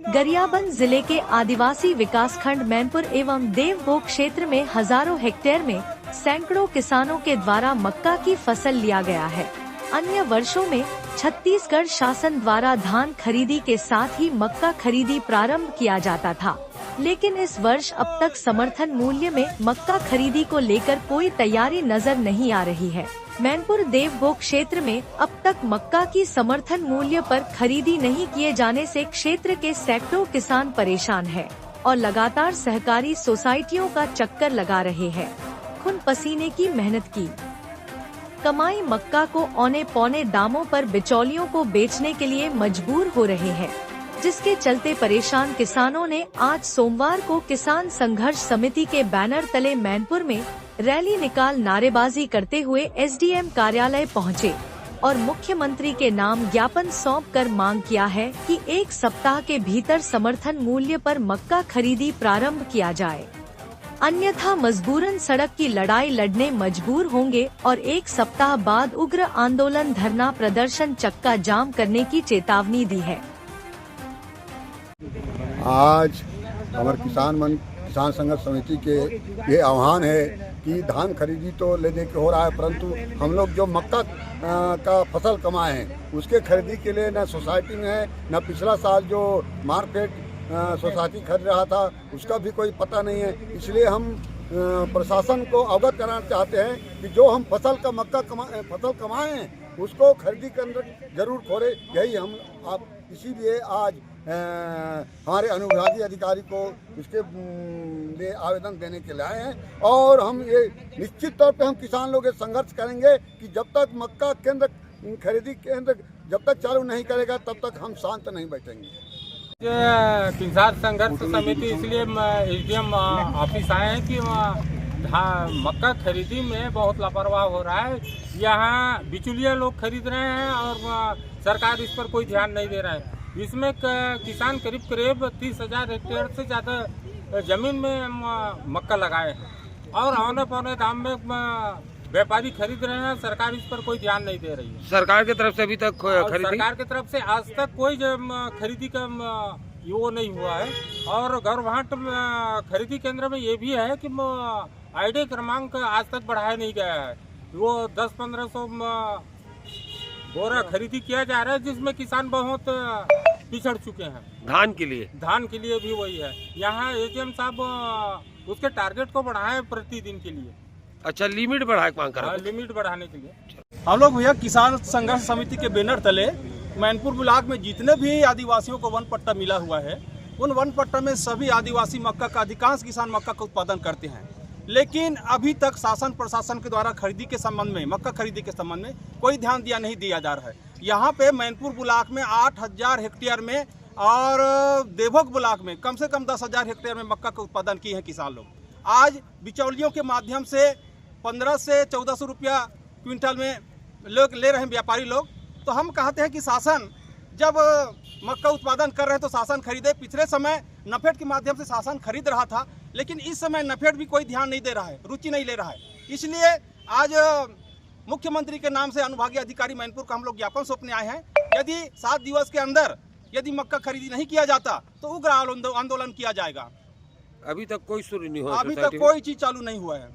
गरियाबंद जिले के आदिवासी विकासखंड मैनपुर एवं देवभोग क्षेत्र में हजारों हेक्टेयर में सैकड़ों किसानों के द्वारा मक्का की फसल लिया गया है। अन्य वर्षों में छत्तीसगढ़ शासन द्वारा धान खरीदी के साथ ही मक्का खरीदी प्रारंभ किया जाता था, लेकिन इस वर्ष अब तक समर्थन मूल्य में मक्का खरीदी को लेकर कोई तैयारी नजर नहीं आ रही है। मैनपुर देवभोग क्षेत्र में अब तक मक्का की समर्थन मूल्य पर खरीदी नहीं किए जाने से क्षेत्र के सैकड़ों किसान परेशान हैं और लगातार सहकारी सोसाइटियों का चक्कर लगा रहे हैं। खून पसीने की मेहनत की कमाई मक्का को औने पौने दामों पर बिचौलियों को बेचने के लिए मजबूर हो रहे हैं, जिसके चलते परेशान किसानों ने आज सोमवार को किसान संघर्ष समिति के बैनर तले मैनपुर में रैली निकाल नारेबाजी करते हुए एसडीएम कार्यालय पहुंचे और मुख्यमंत्री के नाम ज्ञापन सौंपकर मांग किया है कि 1 सप्ताह के भीतर समर्थन मूल्य पर मक्का खरीदी प्रारंभ किया जाए, अन्यथा मजबूरन सड़क की लड़ाई लड़ने मजबूर होंगे और 1 सप्ताह बाद उग्र आंदोलन धरना प्रदर्शन चक्का जाम करने की चेतावनी दी है। आज हमारे किसान संघर्ष समिति के ये आह्वान है कि धान खरीदी तो लेने के हो रहा है, परंतु हम लोग जो मक्का का फसल कमाए हैं उसके खरीदी के लिए न सोसाइटी में है, न पिछला साल जो मार्केट सोसाइटी खरीद रहा था उसका भी कोई पता नहीं है। इसलिए हम प्रशासन को अवगत कराना चाहते हैं कि जो हम फसल कमाए हैं उसको खरीदी के अंदर जरूर खोले। यही हम आप इसीलिए आज हमारे अनुविभागीय अधिकारी को इसके लिए आवेदन देने के लिए आए हैं और हम ये निश्चित तौर पे हम किसान लोग संघर्ष करेंगे कि जब तक मक्का केंद्र खरीदी केंद्र जब तक चालू नहीं करेगा तब तक हम शांत नहीं बैठेंगे। किसान संघर्ष समिति इसलिए एसडीएम ऑफिस आए हैं कि मक्का खरीदी में बहुत लापरवाह हो रहा है। यहाँ बिचौलिया लोग खरीद रहे हैं और सरकार इस पर कोई ध्यान नहीं दे रहा है। इसमें किसान करीब 30,000 हेक्टेयर से ज़्यादा जमीन में मक्का लगाए हैं और औने पौने दाम में व्यापारी खरीद रहे हैं। सरकार इस पर कोई ध्यान नहीं दे रही है। सरकार की तरफ से अभी तक सरकार की तरफ से आज तक कोई खरीदी का वो नहीं हुआ है और गौरभाट खरीदी केंद्र में ये भी है कि आईडी क्रमांक आज तक बढ़ाया नहीं गया है। वो 10-1500 बोरा खरीदी किया जा रहा है, जिसमें किसान बहुत पिछड़ चुके हैं। धान के लिए भी वही है। यहाँ एसडीएम साहब उसके टारगेट को बढ़ाए प्रतिदिन के लिए। अच्छा, लिमिट बढ़ाए मांग कर रहे हैं। लिमिट बढ़ाने के लिए हम लोग भैया किसान संघर्ष समिति के बैनर तले मैनपुर ब्लॉक में जितने भी आदिवासियों को वन पट्टा मिला हुआ है उन वन पट्टा में सभी आदिवासी मक्का का अधिकांश किसान मक्का का उत्पादन करते हैं, लेकिन अभी तक शासन प्रशासन के द्वारा खरीदी के संबंध में मक्का खरीदी के संबंध में कोई ध्यान नहीं दिया जा रहा है। यहाँ पे मैनपुर ब्लॉक में 8,000 हेक्टेयर में और देवभोग ब्लॉक में कम से कम 10,000 हेक्टेयर में मक्का का उत्पादन किए हैं किसान लोग। आज बिचौलियों के माध्यम से 1500 से 1400 रुपया क्विंटल में लोग ले रहे हैं व्यापारी लोग। तो हम कहते हैं कि शासन जब मक्का उत्पादन कर रहे हैं तो शासन खरीदे। पिछले समय नफेड के माध्यम से शासन खरीद रहा था, लेकिन इस समय नफेड भी कोई ध्यान नहीं दे रहा है, रुचि नहीं ले रहा है। इसलिए आज मुख्यमंत्री के नाम से अनुविभागीय अधिकारी मैनपुर का हम लोग ज्ञापन सौंपने आए हैं। यदि 7 दिवस के अंदर यदि मक्का खरीदी नहीं किया जाता तो उग्र आंदोलन किया जाएगा। अभी तक कोई शुरू नहीं हुआ, अभी तक कोई चीज चालू नहीं हुआ है।